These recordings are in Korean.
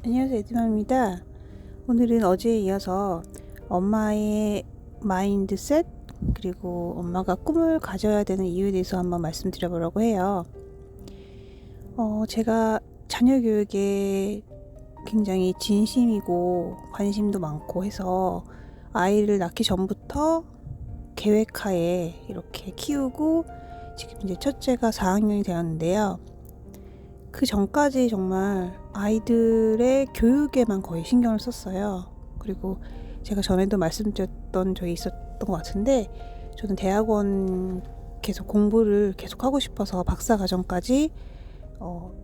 안녕하세요, 에드마입니다. 오늘은 어제에 이어서 엄마의 마인드셋 그리고 엄마가 꿈을 가져야 되는 이유에 대해서 한번 말씀드려보려고 해요. 제가 자녀 교육에 굉장히 진심이고 관심도 많고 해서 아이를 낳기 전부터 계획하에 이렇게 키우고 지금 이제 첫째가 4학년이 되었는데요. 그 전까지 정말 아이들의 교육에만 거의 신경을 썼어요. 그리고 제가 전에도 말씀드렸던 적이 있었던 것 같은데, 저는 대학원 계속 공부를 계속 하고 싶어서 박사과정까지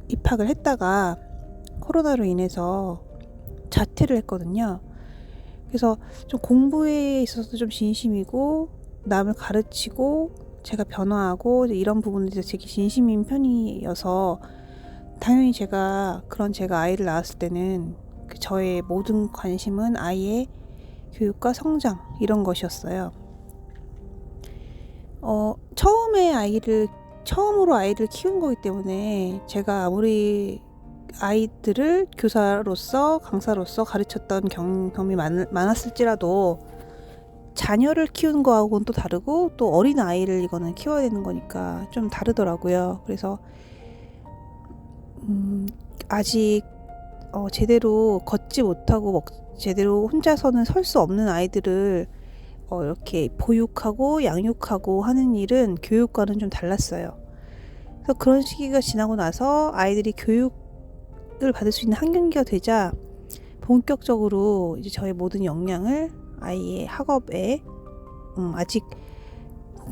입학을 했다가 코로나로 인해서 자퇴를 했거든요. 그래서 좀 공부에 있어서 좀 진심이고 남을 가르치고 제가 변화하고 이런 부분에 대해서 되게 진심인 편이어서 당연히 제가 아이를 낳았을 때는 저의 모든 관심은 아이의 교육과 성장 이런 것이었어요. 처음으로 아이를 키운 거기 때문에 제가 아무리 아이들을 교사로서 강사로서 가르쳤던 경험이 많았을지라도 자녀를 키우는 거하고는 또 다르고, 또 어린 아이를 이거는 키워야 되는 거니까 좀 다르더라고요. 그래서 아직 제대로 걷지 못하고 제대로 혼자서는 설 수 없는 아이들을 이렇게 보육하고 양육하고 하는 일은 교육과는 좀 달랐어요. 그래서 그런 시기가 지나고 나서 아이들이 교육을 받을 수 있는 학년기가 되자 본격적으로 이제 저의 모든 역량을 아이의 학업에, 아직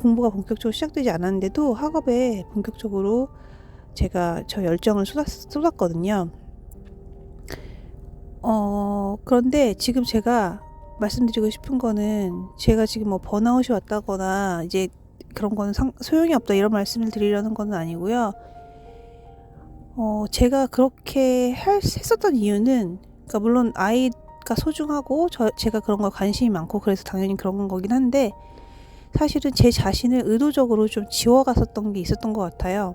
공부가 본격적으로 시작되지 않았는데도 학업에 본격적으로 제가 저 열정을 쏟았거든요. 그런데 지금 제가 말씀드리고 싶은 거는, 제가 지금 뭐 번아웃이 왔다거나 이제 그런 거는 소용이 없다 이런 말씀을 드리려는 건 아니고요. 제가 그렇게 했었던 이유는, 그러니까 물론 아이가 소중하고 제가 그런 거 관심이 많고 그래서 당연히 그런 거긴 한데, 사실은 제 자신을 의도적으로 좀 지워갔었던 게 있었던 것 같아요.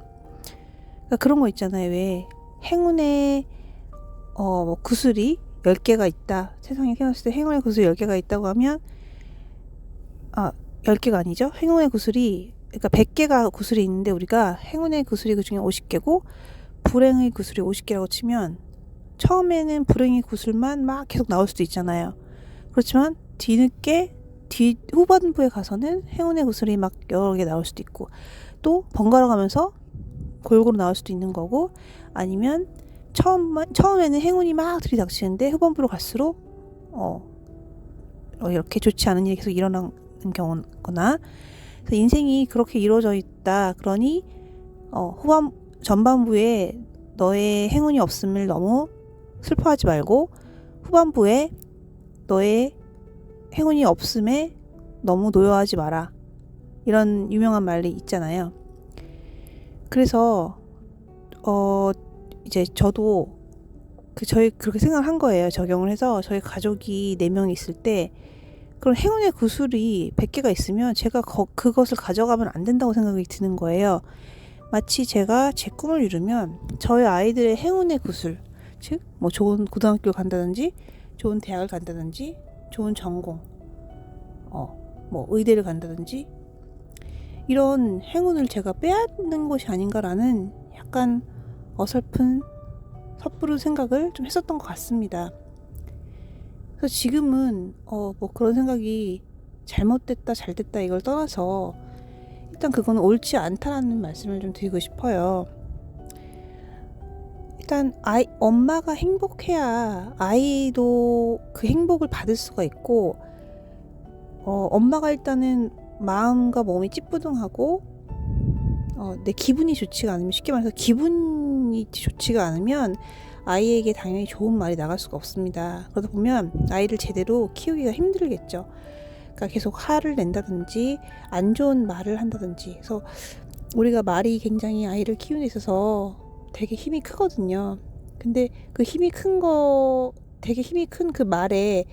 그러니까 그런 거 있잖아요. 왜 행운의 구슬이 10개가 있다. 세상에 태어났을 때 행운의 구슬이 10개가 있다고 하면, 10개가 아니죠. 행운의 구슬이, 그러니까 100개가 구슬이 있는데 우리가 행운의 구슬이 그 중에 50개고 불행의 구슬이 50개라고 치면, 처음에는 불행의 구슬만 막 계속 나올 수도 있잖아요. 그렇지만 후반부에 가서는 행운의 구슬이 막 여러 개 나올 수도 있고, 또 번갈아 가면서 골고루 나올 수도 있는 거고, 아니면 처음에는 행운이 막 들이닥치는데 후반부로 갈수록 이렇게 좋지 않은 일이 계속 일어나는 경우거나, 그래서 인생이 그렇게 이루어져 있다. 그러니 전반부에 너의 행운이 없음을 너무 슬퍼하지 말고, 후반부에 너의 행운이 없음에 너무 노여하지 마라. 이런 유명한 말이 있잖아요. 그래서 이제 저도 저희 그렇게 생각을 한 거예요. 적용을 해서 저희 가족이 4명이 있을 때, 그런 행운의 구슬이 100개가 있으면 제가 그것을 가져가면 안 된다고 생각이 드는 거예요. 마치 제가 제 꿈을 이루면 저희 아이들의 행운의 구슬, 즉 뭐 좋은 고등학교를 간다든지 좋은 대학을 간다든지 좋은 전공, 뭐 의대를 간다든지 이런 행운을 제가 빼앗는 것이 아닌가라는 약간 어설픈 섣부른 생각을 좀 했었던 것 같습니다. 그래서 지금은 뭐 그런 생각이 잘못됐다 잘됐다 이걸 떠나서 일단 그건 옳지 않다라는 말씀을 좀 드리고 싶어요. 일단 엄마가 행복해야 아이도 그 행복을 받을 수가 있고, 엄마가 일단은 마음과 몸이 찌뿌둥하고 내 기분이 좋지가 않으면, 쉽게 말해서 기분이 좋지가 않으면 아이에게 당연히 좋은 말이 나갈 수가 없습니다. 그러다 보면 아이를 제대로 키우기가 힘들겠죠. 그러니까 계속 화를 낸다든지 안 좋은 말을 한다든지. 그래서 우리가 말이 굉장히 아이를 키우는 데 있어서 되게 힘이 크거든요. 근데 그 되게 힘이 큰 그 말에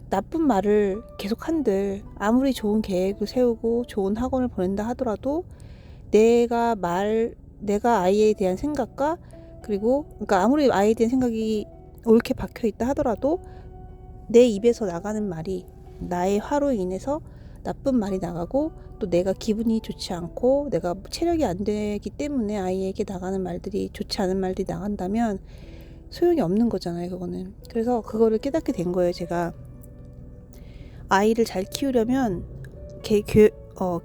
나쁜 말을 계속 한들, 아무리 좋은 계획을 세우고 좋은 학원을 보낸다 하더라도 내가 아이에 대한 생각과, 그리고 그러니까 아무리 아이에 대한 생각이 옳게 박혀 있다 하더라도 내 입에서 나가는 말이 나의 화로 인해서 나쁜 말이 나가고 또 내가 기분이 좋지 않고 내가 체력이 안 되기 때문에 아이에게 나가는 말들이 좋지 않은 말들이 나간다면 소용이 없는 거잖아요, 그거는. 그래서 그거를 깨닫게 된 거예요, 제가. 아이를 잘 키우려면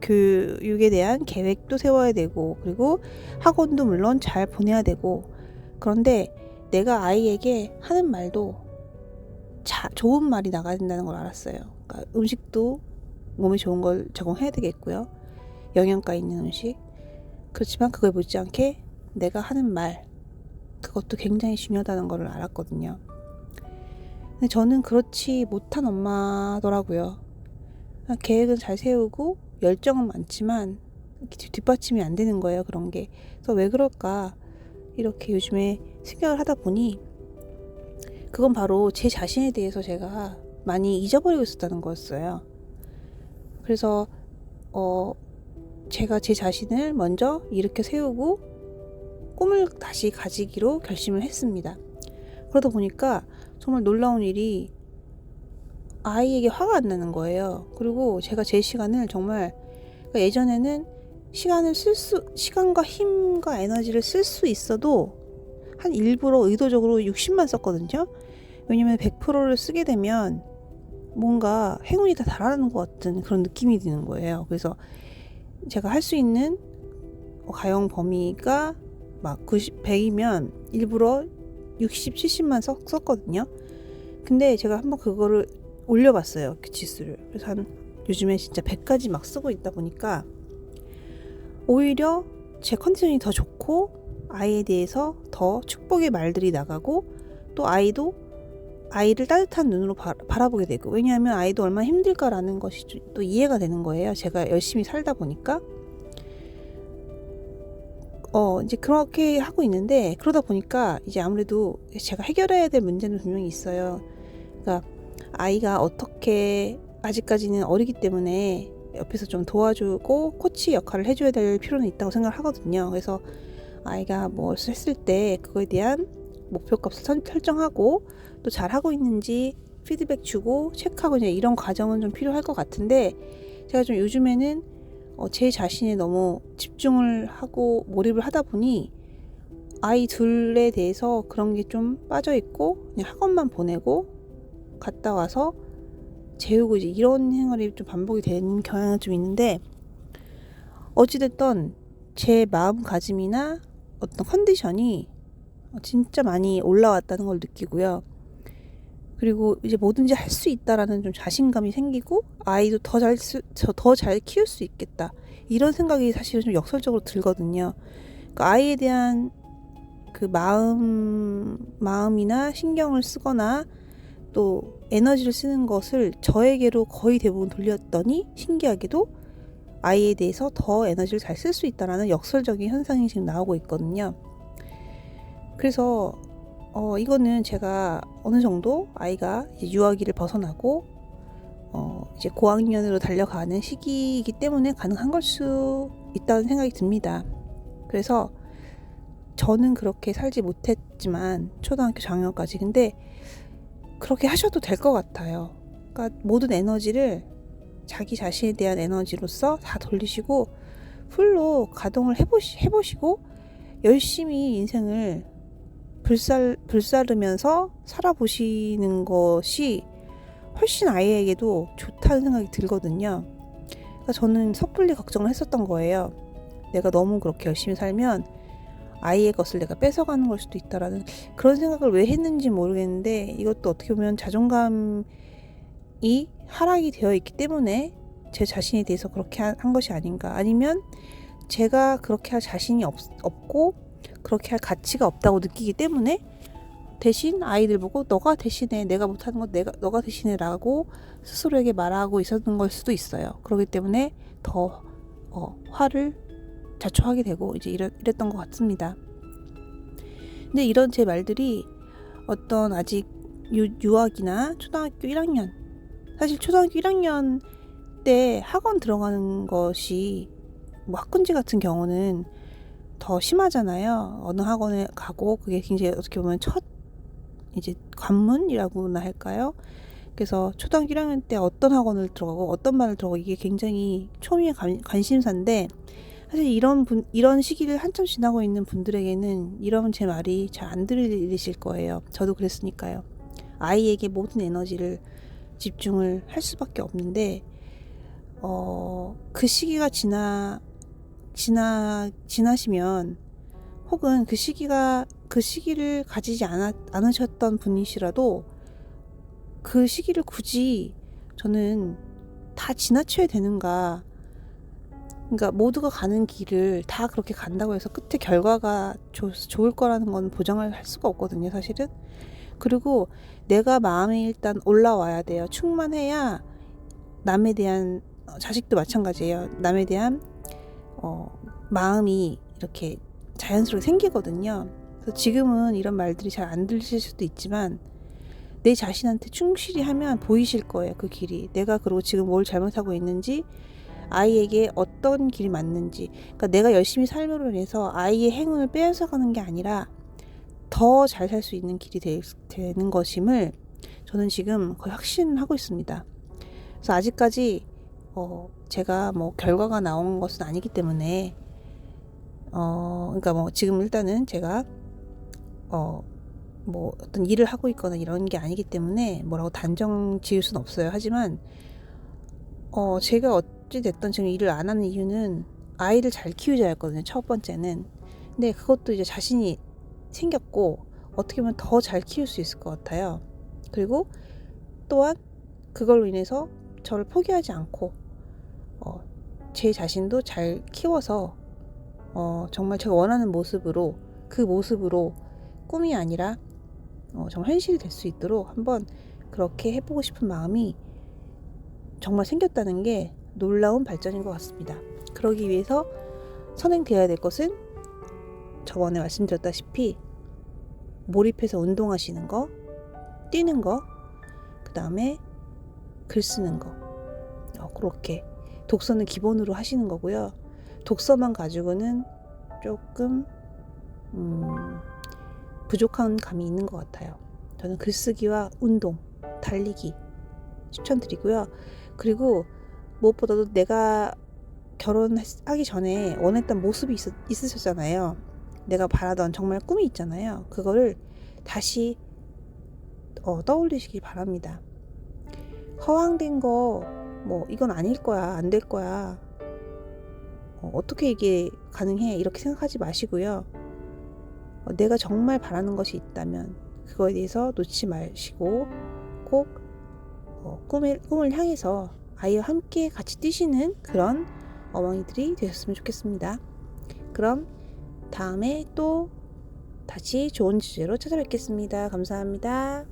교육에 대한 계획도 세워야 되고, 그리고 학원도 물론 잘 보내야 되고, 그런데 내가 아이에게 하는 말도 좋은 말이 나가야 된다는 걸 알았어요. 그러니까 음식도 몸에 좋은 걸 제공해야 되겠고요. 영양가 있는 음식. 그렇지만 그걸 못지않게 내가 하는 말, 그것도 굉장히 중요하다는 걸 알았거든요. 근데 저는 그렇지 못한 엄마더라고요. 계획은 잘 세우고 열정은 많지만 뒷받침이 안 되는 거예요, 그런 게. 그래서 왜 그럴까 이렇게 요즘에 생각을 하다 보니 그건 바로 제 자신에 대해서 제가 많이 잊어버리고 있었다는 거였어요. 그래서 제가 제 자신을 먼저 일으켜 세우고 꿈을 다시 가지기로 결심을 했습니다. 그러다 보니까 정말 놀라운 일이 아이에게 화가 안 나는 거예요. 그리고 제가 제 시간을 정말, 그러니까 예전에는 시간과 힘과 에너지를 쓸 수 있어도 한 일부러 의도적으로 60만 썼거든요. 왜냐면 100%를 쓰게 되면 뭔가 행운이 다 달아나는 것 같은 그런 느낌이 드는 거예요. 그래서 제가 할 수 있는 가용 범위가 막 90, 100이면 일부러 60, 70만 썼거든요. 근데 제가 한번 그거를 올려봤어요, 그 지수를. 그래서 요즘에 진짜 100까지 막 쓰고 있다 보니까 오히려 제 컨디션이 더 좋고 아이에 대해서 더 축복의 말들이 나가고 또 아이를 따뜻한 눈으로 바라보게 되고, 왜냐하면 아이도 얼마나 힘들까라는 것이 또 이해가 되는 거예요. 제가 열심히 살다 보니까. 이제 그렇게 하고 있는데, 그러다 보니까 이제 아무래도 제가 해결해야 될 문제는 분명히 있어요. 그러니까 아이가 어떻게, 아직까지는 어리기 때문에 옆에서 좀 도와주고 코치 역할을 해줘야 될 필요는 있다고 생각을 하거든요. 그래서 아이가 뭘 했을 때 그거에 대한 목표값을 설정하고 또 잘하고 있는지 피드백 주고 체크하고 이제 이런 과정은 좀 필요할 것 같은데, 제가 좀 요즘에는 제 자신에 너무 집중을 하고 몰입을 하다 보니 아이 둘에 대해서 그런 게 좀 빠져 있고 그냥 학원만 보내고 갔다 와서 재우고 이제 이런 생활이 좀 반복이 되는 경향은 좀 있는데, 어찌됐든 제 마음가짐이나 어떤 컨디션이 진짜 많이 올라왔다는 걸 느끼고요. 그리고 이제 뭐든지 할 수 있다라는 좀 자신감이 생기고 아이도 더 잘 키울 수 있겠다, 이런 생각이 사실은 좀 역설적으로 들거든요. 그러니까 아이에 대한 그 마음이나 신경을 쓰거나 또 에너지를 쓰는 것을 저에게로 거의 대부분 돌렸더니 신기하게도 아이에 대해서 더 에너지를 잘 쓸 수 있다라는 역설적인 현상이 지금 나오고 있거든요. 그래서 이거는 제가 어느 정도 아이가 이제 유아기를 벗어나고 이제 고학년으로 달려가는 시기이기 때문에 가능한 걸 수 있다는 생각이 듭니다. 그래서 저는 그렇게 살지 못했지만 초등학교 장학까지, 근데 그렇게 하셔도 될 것 같아요. 그러니까 모든 에너지를 자기 자신에 대한 에너지로서 다 돌리시고 풀로 가동을 해보시고 열심히 인생을 불사르면서 살아보시는 것이 훨씬 아이에게도 좋다는 생각이 들거든요. 그러니까 저는 섣불리 걱정을 했었던 거예요. 내가 너무 그렇게 열심히 살면 아이의 것을 내가 뺏어가는 걸 수도 있다라는 그런 생각을 왜 했는지 모르겠는데, 이것도 어떻게 보면 자존감이 하락이 되어 있기 때문에 제 자신에 대해서 그렇게 한 것이 아닌가, 아니면 제가 그렇게 할 자신이 없고 그렇게 할 가치가 없다고 느끼기 때문에 대신 아이들 보고 너가 대신해, 내가 못하는 건 너가 대신해 라고 스스로에게 말하고 있었던 걸 수도 있어요. 그렇기 때문에 더 화를 자초하게 되고 이제 이랬던 것 같습니다. 근데 이런 제 말들이 어떤 아직 유학이나 초등학교 1학년, 사실 초등학교 1학년 때 학원 들어가는 것이 뭐 학군지 같은 경우는 더 심하잖아요. 어느 학원에 가고 그게 굉장히 어떻게 보면 첫 이제 관문이라고나 할까요? 그래서 초등학교 1학년 때 어떤 학원을 들어가고 어떤 반을 들어가고 이게 굉장히 초미의 관심사인데, 사실 이런 시기를 한참 지나고 있는 분들에게는 이런 제 말이 잘 안 들리실 거예요. 저도 그랬으니까요. 아이에게 모든 에너지를 집중을 할 수밖에 없는데, 그 시기가 지나시면, 혹은 그 시기를 가지지 않으셨던 분이시라도 그 시기를 굳이 저는 다 지나쳐야 되는가. 그러니까 모두가 가는 길을 다 그렇게 간다고 해서 끝에 결과가 좋을 거라는 건 보장을 할 수가 없거든요, 사실은. 그리고 내가 마음이 일단 올라와야 돼요. 충만해야 남에 대한, 자식도 마찬가지예요. 남에 대한 마음이 이렇게 자연스럽게 생기거든요. 그래서 지금은 이런 말들이 잘 안 들리실 수도 있지만, 내 자신한테 충실히 하면 보이실 거예요, 그 길이. 내가 그리고 지금 뭘 잘못하고 있는지, 아이에게 어떤 길이 맞는지. 그러니까 내가 열심히 삶으로 인해서 아이의 행운을 빼앗아가는 게 아니라 더 잘 살 수 있는 길이 되는 것임을 저는 지금 거의 확신하고 있습니다. 그래서 아직까지 제가 뭐 결과가 나온 것은 아니기 때문에, 그러니까 뭐 지금 일단은 제가 뭐 어떤 일을 하고 있거나 이런 게 아니기 때문에 뭐라고 단정 지을 수는 없어요. 하지만 제가 어찌 됐든 지금 일을 안 하는 이유는 아이를 잘 키우자였거든요, 첫 번째는. 근데 그것도 이제 자신이 생겼고, 어떻게 보면 더 잘 키울 수 있을 것 같아요. 그리고 또한 그걸로 인해서 저를 포기하지 않고 제 자신도 잘 키워서 정말 제가 원하는 모습으로, 그 모습으로 꿈이 아니라 정말 현실이 될 수 있도록 한번 그렇게 해보고 싶은 마음이 정말 생겼다는 게 놀라운 발전인 것 같습니다. 그러기 위해서 선행되어야 될 것은 저번에 말씀드렸다시피 몰입해서 운동하시는 거, 뛰는 거, 그 다음에 글 쓰는 거, 그렇게 독서는 기본으로 하시는 거고요. 독서만 가지고는 조금 부족한 감이 있는 것 같아요. 저는 글쓰기와 운동, 달리기 추천드리고요. 그리고 무엇보다도 내가 결혼하기 전에 원했던 모습이 있으셨잖아요. 내가 바라던 정말 꿈이 있잖아요. 그거를 다시 떠올리시기 바랍니다. 허황된 거, 뭐 이건 아닐 거야, 안 될 거야, 어떻게 이게 가능해, 이렇게 생각하지 마시고요. 내가 정말 바라는 것이 있다면 그거에 대해서 놓지 마시고 꼭 꿈을 향해서 아이와 함께 같이 뛰시는 그런 어머니들이 되셨으면 좋겠습니다. 그럼 다음에 또 다시 좋은 주제로 찾아뵙겠습니다. 감사합니다.